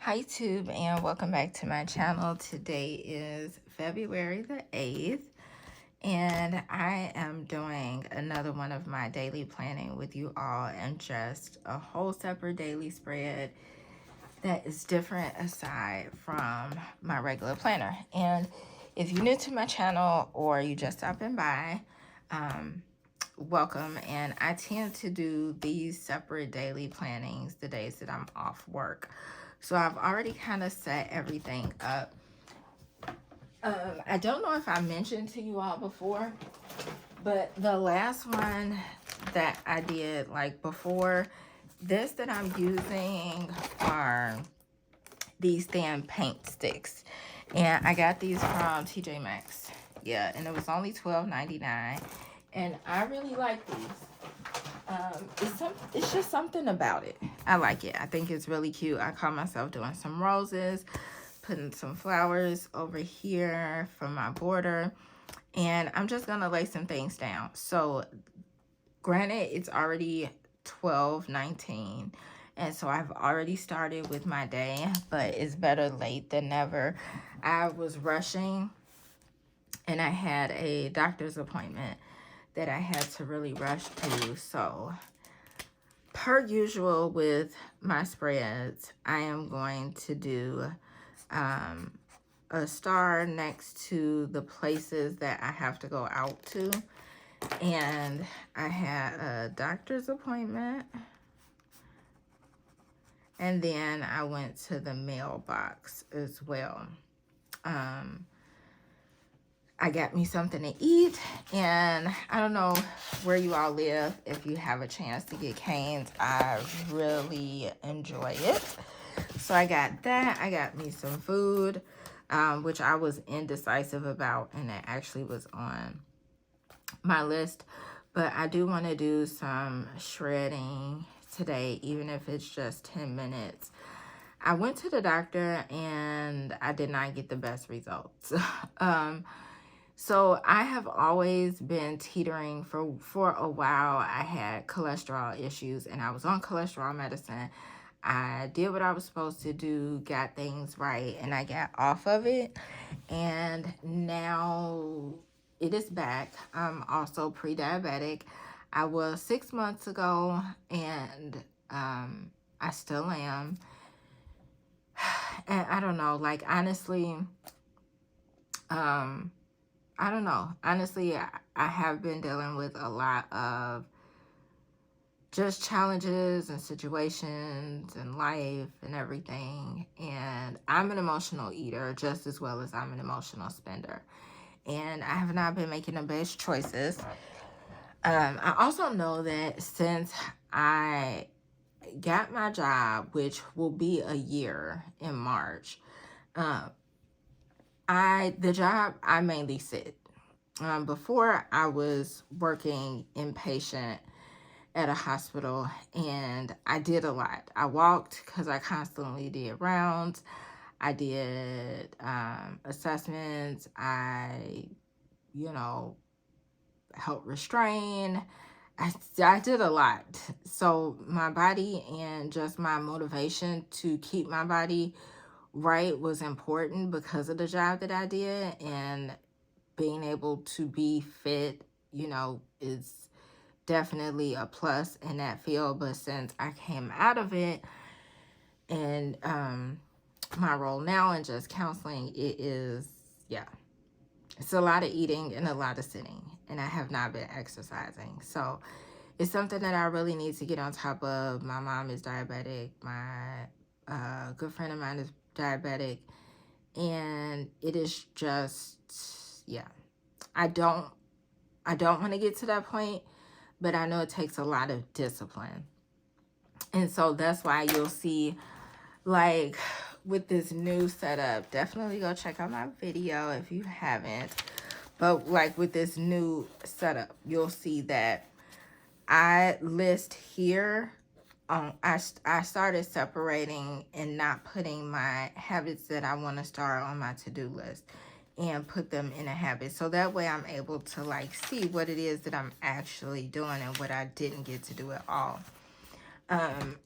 Hi YouTube and welcome back to my channel. Today is February the 8th and I am doing another one of my daily planning with you all and just a whole separate daily spread that is different aside from my regular planner. And if you're new to my channel or you just stopping by, welcome. And I tend to do these separate daily plannings the days that I'm off work. So I've already kind of set everything up. I don't know if I mentioned to you all before, but the last one that I did like before this that I'm using are these thin paint sticks. And I got these from TJ Maxx. Yeah, and it was only $12.99. And I really like these. It's just something about it. I like it. I think it's really cute. I caught myself doing some roses, putting some flowers over here for my border, and I'm just gonna lay some things down. So granted, it's already 12:19, and so I've already started with my day, but it's better late than never. I was rushing and I had a doctor's appointment that I had to really rush to. So per usual with my spreads, I am going to do a star next to the places that I have to go out to. And I had a doctor's appointment. And then I went to the mailbox as well. I got me something to eat, and I don't know where you all live. If you have a chance to get Cane's, I really enjoy it. So I got that. I got me some food, which I was indecisive about, and it actually was on my list. But I do want to do some shredding today, even if it's just 10 minutes. I went to the doctor, and I did not get the best results. So I have always been teetering for a while. I had cholesterol issues and I was on cholesterol medicine. I did what I was supposed to do, got things right, and I got off of it. And now it is back. I'm also pre-diabetic. I was 6 months ago, and I still am. And I don't know, like honestly, I don't know. Honestly, I have been dealing with a lot of just challenges and situations and life and everything. And I'm an emotional eater just as well as I'm an emotional spender. And I have not been making the best choices. I also know that since I got my job, which will be a year in March, the job I mainly sit. Before I was working inpatient at a hospital, and I did a lot. I walked because I constantly did rounds. I did assessments. I, helped restrain. I did a lot. So my body and just my motivation to keep my body right was important because of the job that I did, and being able to be fit, is definitely a plus in that field. But since I came out of it and my role now in just counseling, it is, yeah, it's a lot of eating and a lot of sitting, and I have not been exercising. So it's something that I really need to get on top of. My mom is diabetic. My good friend of mine is diabetic, and it is just, yeah, I don't want to get to that point, but I know it takes a lot of discipline. And so that's why you'll see, like, with this new setup, definitely go check out my video if you haven't. But like with this new setup, you'll see that I list here. I started separating and not putting my habits that I want to start on my to-do list and put them in a habit. So that way I'm able to like see what it is that I'm actually doing and what I didn't get to do at all.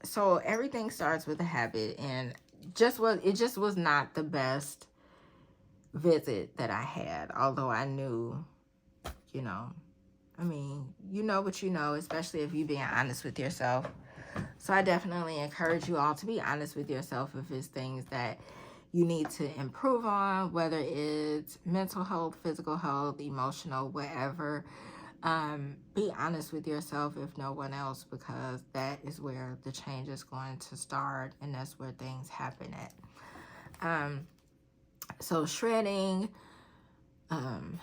So everything starts with a habit, and it just was not the best visit that I had, although I knew, you know, I mean, you know what you know, especially if you're being honest with yourself. So I definitely encourage you all to be honest with yourself if it's things that you need to improve on, whether it's mental health, physical health, emotional, whatever. Be honest with yourself if no one else, because that is where the change is going to start, and that's where things happen at. So shredding, um,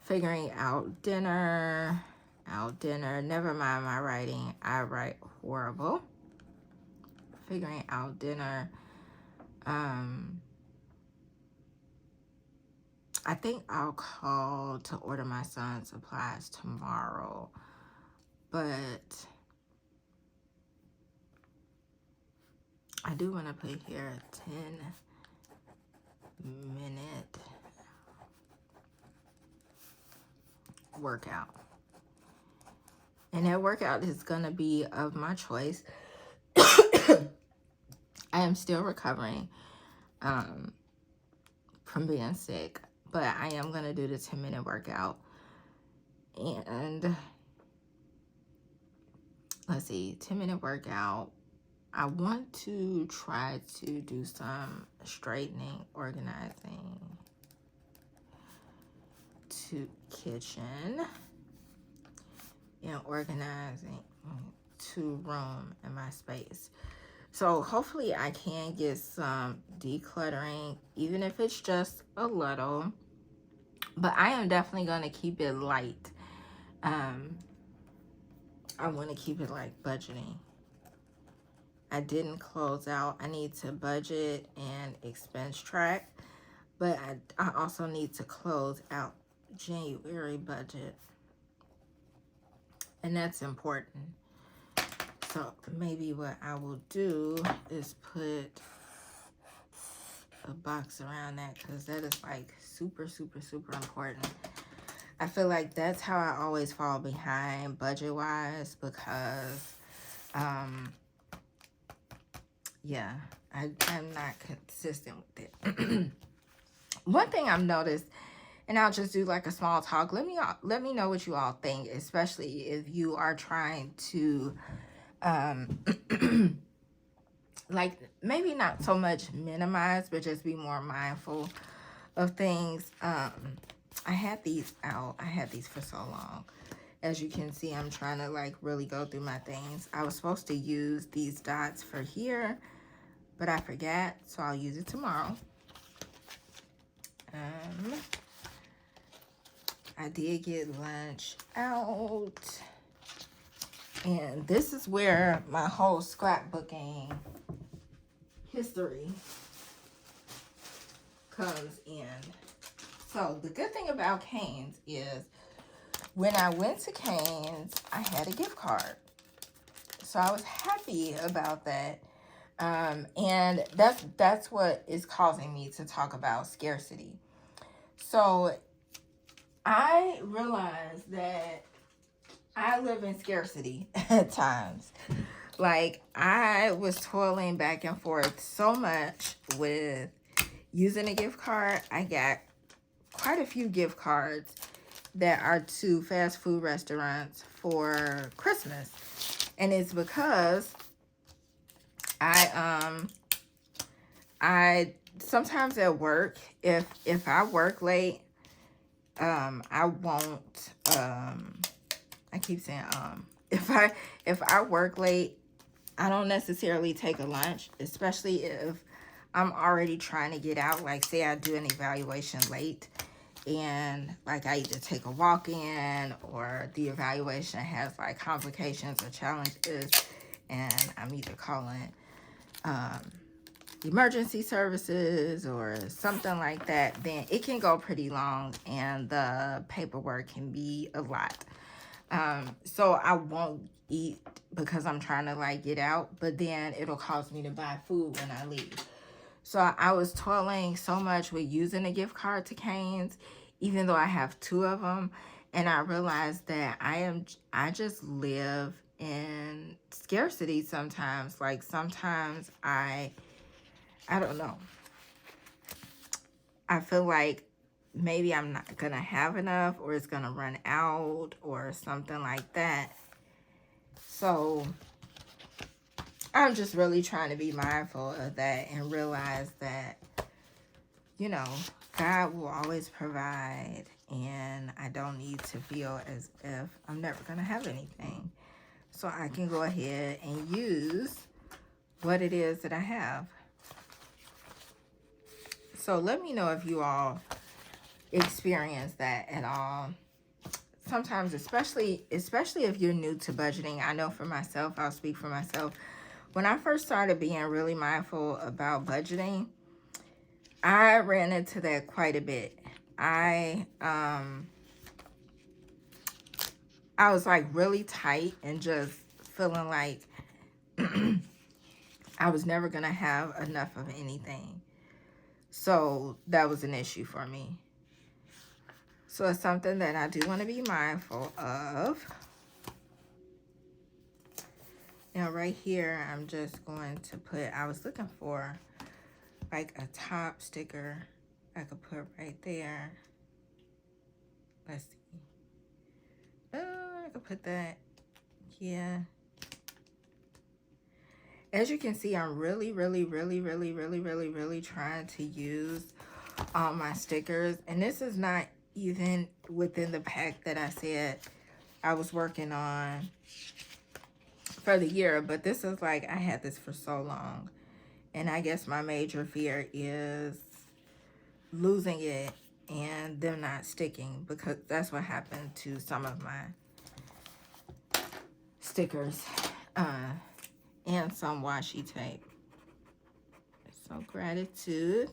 figuring out dinner, never mind my writing, I write horrible. Figuring out dinner, I think I'll call to order my son's supplies tomorrow, but I do want to put here 10-minute workout. And that workout is going to be of my choice. I am still recovering from being sick, but I am going to do the 10-minute workout. And let's see, 10-minute workout. I want to try to do some straightening, organizing to kitchen, and organizing to room in my space. So hopefully I can get some decluttering, even if it's just a little. But I am definitely going to keep it light. I want to keep it like budgeting. I didn't close out. I need to budget and expense track. But I also need to close out January budget. And that's important. So maybe what I will do is put a box around that, because that is like super, super, super important. I feel like that's how I always fall behind budget-wise, because, yeah, I'm not consistent with it. One thing I've noticed, and I'll just do like a small talk. Let me know what you all think, especially if you are trying to, like, maybe not so much minimize, but just be more mindful of things. I had these out. I had these for so long. As you can see, I'm trying to like really go through my things. I was supposed to use these dots for here, but I forgot, so I'll use it tomorrow. I did get lunch out, and this is where my whole scrapbooking history comes in. So the good thing about Cane's is when I went to Cane's, I had a gift card. So I was happy about that. And that's what is causing me to talk about scarcity. So I realized that I live in scarcity at times. Like, I was toiling back and forth so much with using a gift card. I got quite a few gift cards that are to fast food restaurants for Christmas. And it's because I sometimes at work, if I work late, I won't, I keep saying, if I work late, I don't necessarily take a lunch, especially if I'm already trying to get out. Like, say I do an evaluation late, and like I either take a walk-in, or the evaluation has like complications or challenges, and I'm either calling emergency services or something like that, then it can go pretty long, and the paperwork can be a lot. So I won't eat because I'm trying to like get out, but then it'll cause me to buy food when I leave. So I was toiling so much with using a gift card to Cane's, even though I have 2 of them. And I realized that I just live in scarcity sometimes. Like, sometimes I I don't know. I feel like maybe I'm not gonna have enough, or it's gonna run out, or something like that. So I'm just really trying to be mindful of that and realize that, you know, God will always provide, and I don't need to feel as if I'm never gonna have anything. So I can go ahead and use what it is that I have. So let me know if you all experience that at all. Sometimes, especially if you're new to budgeting, I know for myself, I'll speak for myself. When I first started being really mindful about budgeting, I ran into that quite a bit. I was like really tight and just feeling like I was never gonna have enough of anything. So that was an issue for me. So it's something that I do want to be mindful of. Now right here, I'm just going to put, I was looking for like a top sticker I could put right there. Let's see. I could put that. Yeah. As you can see, I'm really trying to use all my stickers. And this is not even within the pack that I said I was working on for the year. But this is like, I had this for so long. And I guess my major fear is losing it and them not sticking, because that's what happened to some of my stickers and some washi tape. So gratitude.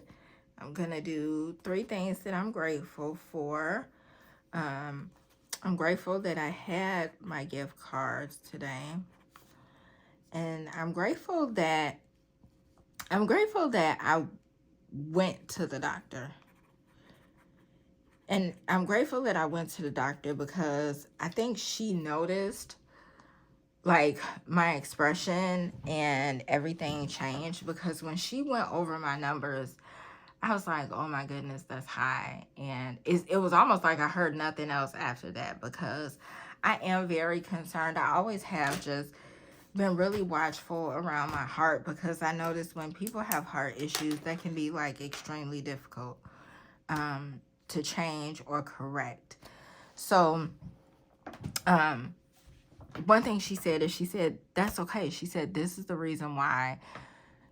I'm gonna do 3 things that I'm grateful for. I'm grateful that I had my gift cards today, and I'm grateful that I went to the doctor. And I'm grateful that I went to the doctor because I think she noticed like my expression and everything changed, because when she went over my numbers, I was like, oh my goodness, that's high. And it was almost like I heard nothing else after that, because I am very concerned. I always have just been really watchful around my heart, because I notice when people have heart issues, that can be like extremely difficult to change or correct. So one thing she said is, she said, that's okay. She said, this is the reason why,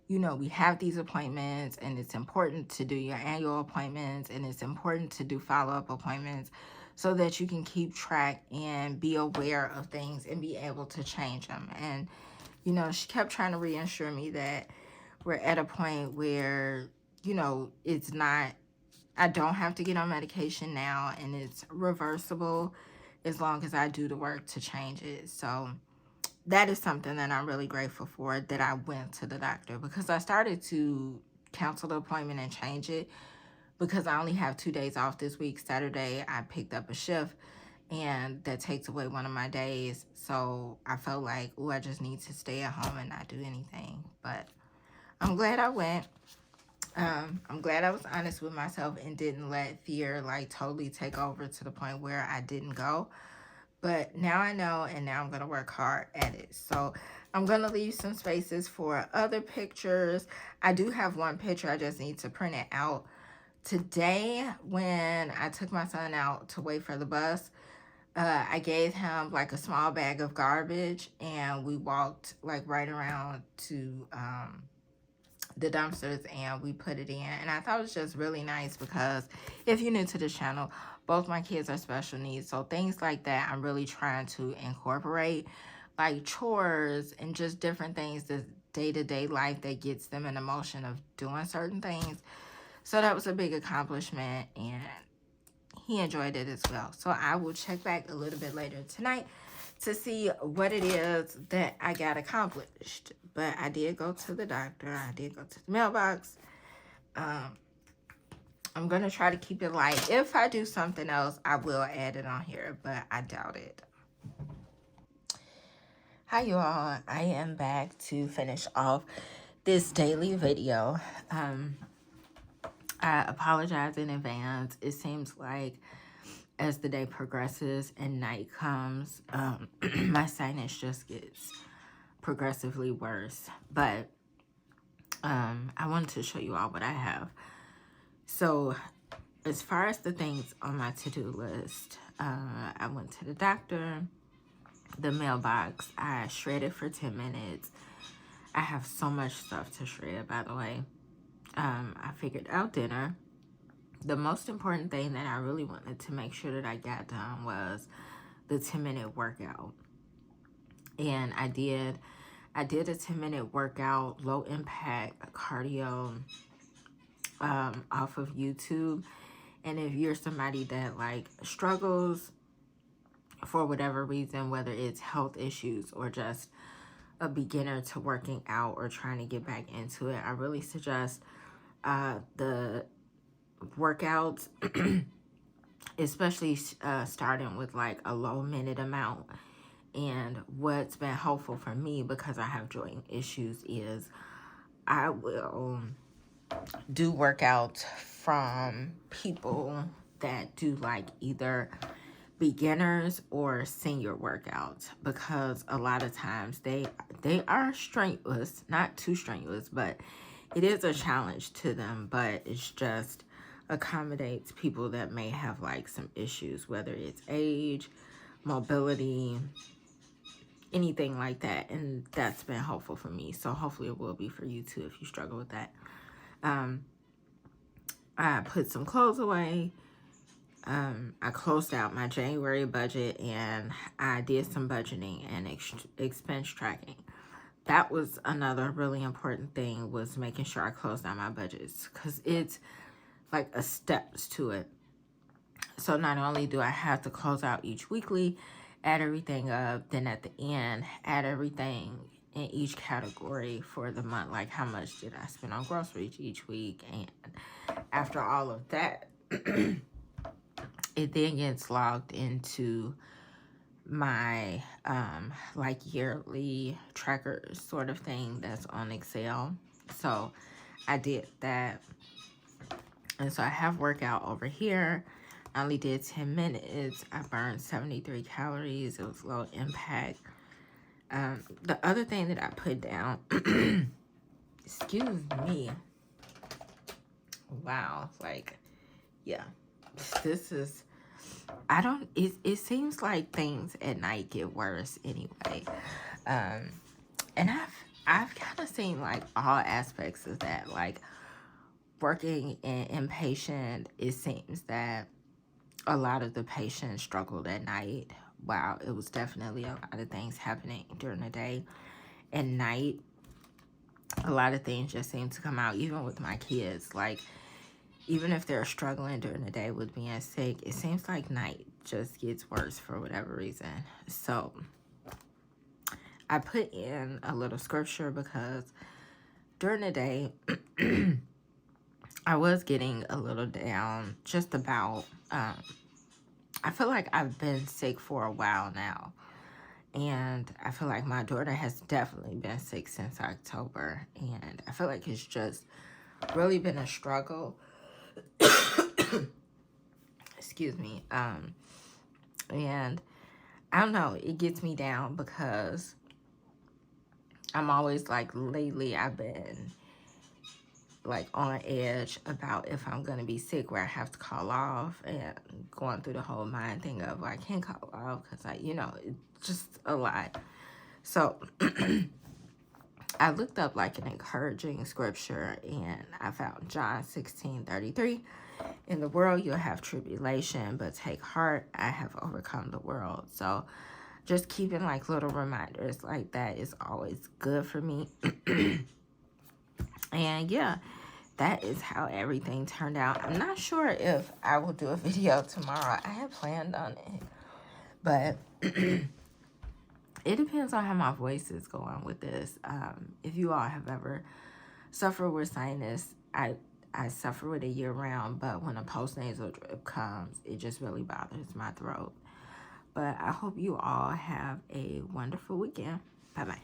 you know, we have these appointments, and it's important to do your annual appointments, and it's important to do follow-up appointments so that you can keep track and be aware of things and be able to change them. And, you know, she kept trying to reassure me that we're at a point where, you know, it's not, I don't have to get on medication now, and it's reversible as long as I do the work to change it. So that is something that I'm really grateful for, that I went to the doctor, because I started to cancel the appointment and change it, because I only have 2 days off this week. Saturday, I picked up a shift, and that takes away one of my days. So I felt like, oh, I just need to stay at home and not do anything. But I'm glad I went. I'm glad I was honest with myself and didn't let fear like totally take over to the point where I didn't go. But now I know, and now I'm going to work hard at it. So I'm going to leave some spaces for other pictures. I do have one picture. I just need to print it out. Today, when I took my son out to wait for the bus, I gave him like a small bag of garbage, and we walked like right around to the dumpsters, and we put it in. And I thought it was just really nice, because if you're new to this channel, both my kids are special needs. So things like that, I'm really trying to incorporate, like chores and just different things, the day-to-day life that gets them in the motion of doing certain things. So that was a big accomplishment, and he enjoyed it as well. So I will check back a little bit later tonight to see what it is that I got accomplished. But I did go to the doctor. I did go to the mailbox. I'm going to try to keep it light. If I do something else, I will add it on here, but I doubt it. Hi, you all. I am back to finish off this daily video. I apologize in advance. It seems like as the day progresses and night comes, my sinus just gets progressively worse. But I wanted to show you all what I have. So as far as the things on my to-do list, I went to the doctor, the mailbox, I shredded for 10 minutes. I have so much stuff to shred, by the way. I figured out dinner. The most important thing that I really wanted to make sure that I got done was the 10-minute workout. And I did a 10-minute workout, low impact cardio, off of YouTube. And if you're somebody that like struggles for whatever reason, whether it's health issues or just a beginner to working out or trying to get back into it, I really suggest the workouts, especially starting with like a low minute amount. And what's been helpful for me, because I have joint issues, is I will do workouts from people that do like either beginners or senior workouts, because a lot of times they are strenuous, not too strenuous, but it is a challenge to them, but it's just accommodates people that may have like some issues, whether it's age, mobility, anything like that. And that's been helpful for me, so hopefully it will be for you too if you struggle with that. I put some clothes away. I closed out my January budget, and I did some budgeting and expense tracking. That was another really important thing, was making sure I closed out my budgets, because it's like a steps to it. So not only do I have to close out each weekly, add everything up, then at the end, add everything in each category for the month, like how much did I spend on groceries each week. And after all of that, it then gets logged into my like yearly tracker sort of thing that's on Excel. So I did that. And so I have workout over here. I only did 10 minutes. I burned 73 calories. It was low impact. The other thing that I put down, excuse me. Wow. Like, yeah, this is, it seems like things at night get worse anyway. And I've kind of seen like all aspects of that. Like working in inpatient, it seems that a lot of the patients struggled at night. Wow, it was definitely a lot of things happening during the day. At night, a lot of things just seem to come out, even with my kids. Like, even if they're struggling during the day with being sick, it seems like night just gets worse for whatever reason. So I put in a little scripture, because during the day, I was getting a little down just about, I feel like I've been sick for a while now. And I feel like my daughter has definitely been sick since October. And I feel like it's just really been a struggle. Excuse me. And I don't know, it gets me down, because I'm always like, lately I've been like on edge about if I'm gonna be sick, where I have to call off, and going through the whole mind thing of, well, I can't call off because it's just a lot. So I looked up like an encouraging scripture, and I found John 16:33. In the world you'll have tribulation, but take heart, I have overcome the world. So just keeping like little reminders like that is always good for me. And yeah, that is how everything turned out. I'm not sure if I will do a video tomorrow. I had planned on it, but it depends on how my voice is going with this. If you all have ever suffered with sinus, I suffer with it year round, but when a postnasal drip comes, it just really bothers my throat. But I hope you all have a wonderful weekend. Bye-bye.